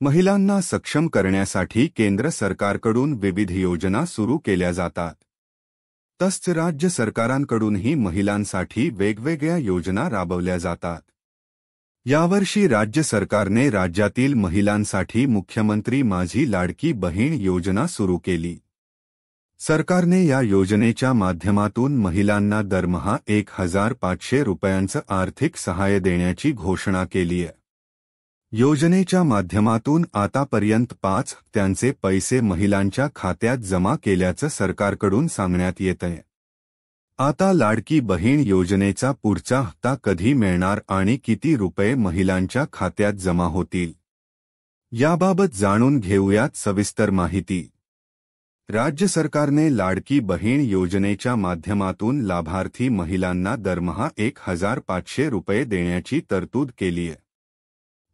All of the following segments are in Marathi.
महिलांना सक्षम करण्यासाठी केंद्र सरकारकडून विविध योजना सुरू केल्या जातात. तसंच राज्य सरकारांकडूनही महिलांसाठी वेगवेगळ्या योजना राबवल्या जातात. यावर्षी राज्य सरकारने राज्यातील महिलांसाठी मुख्यमंत्री माझी लाडकी बहीण योजना सुरू केली. सरकारने या योजनेच्या माध्यमातून महिलांना दरमहा 1,500 रुपयांचं आर्थिक सहाय्य देण्याची घोषणा केली आहे. योजनेच्या माध्यमातून आतापर्यंत 5 हप्त्यांचे पैसे महिलांच्या खात्यात जमा केल्याचं सरकारकडून सांगण्यात येतंय. आता लाडकी बहीण योजनेचा पुढचा हप्ता कधी मिळणार आणि किती रुपये महिलांच्या खात्यात जमा होतील, याबाबत जाणून घेऊयात सविस्तर माहिती. राज्य सरकारने लाडकी बहीण योजनेच्या माध्यमातून लाभार्थी महिलांना दरमहा 1,500 रुपये देण्याची तरतूद केली आहे.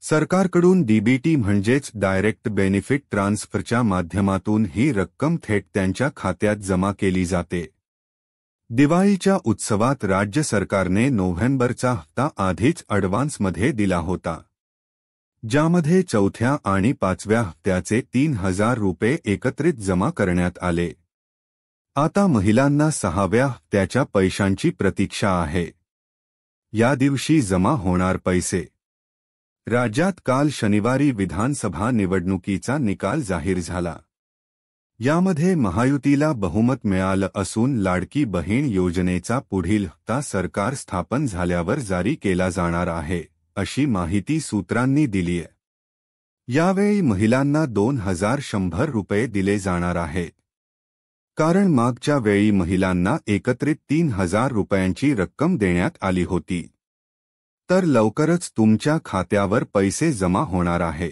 सरकारकडून डीबीटी म्हणजेच डायरेक्ट बेनिफिट ट्रान्सफरच्या माध्यमातून ही रक्कम थेट त्यांच्या खात्यात जमा केली जाते. दिवाळीच्या उत्सवात राज्य सरकारने नोव्हेंबरचा हप्ता आधीच ॲडव्हान्समध्ये दिला होता, ज्यामध्ये चौथ्या आणि पाचव्या हप्त्याचे 3,000 रुपये एकत्रित जमा करण्यात आले. आता महिलांना 6व्या हप्त्याच्या पैशांची प्रतीक्षा आहे. या दिवशी जमा होणार पैसे. राज्यात काल शनिवारी विधानसभा निवडणुकीचा निकाल जाहीर झाला. यामध्ये महायुतीला बहुमत मिळालं असून लाडकी बहीण योजनेचा पुढील हप्ता सरकार स्थापन झाल्यावर जारी केला जाणार आहे, अशी माहिती सूत्रांनी दिली आहे. यावेळी महिलांना 2,100 रुपये दिले जाणार आहेत. कारण मागच्या वेळी महिलांना एकत्रित 3,000 रुपयांची रक्कम देण्यात आली होती. तर लवकरच तुमच्या खात्यावर पैसे जमा होणार आहे.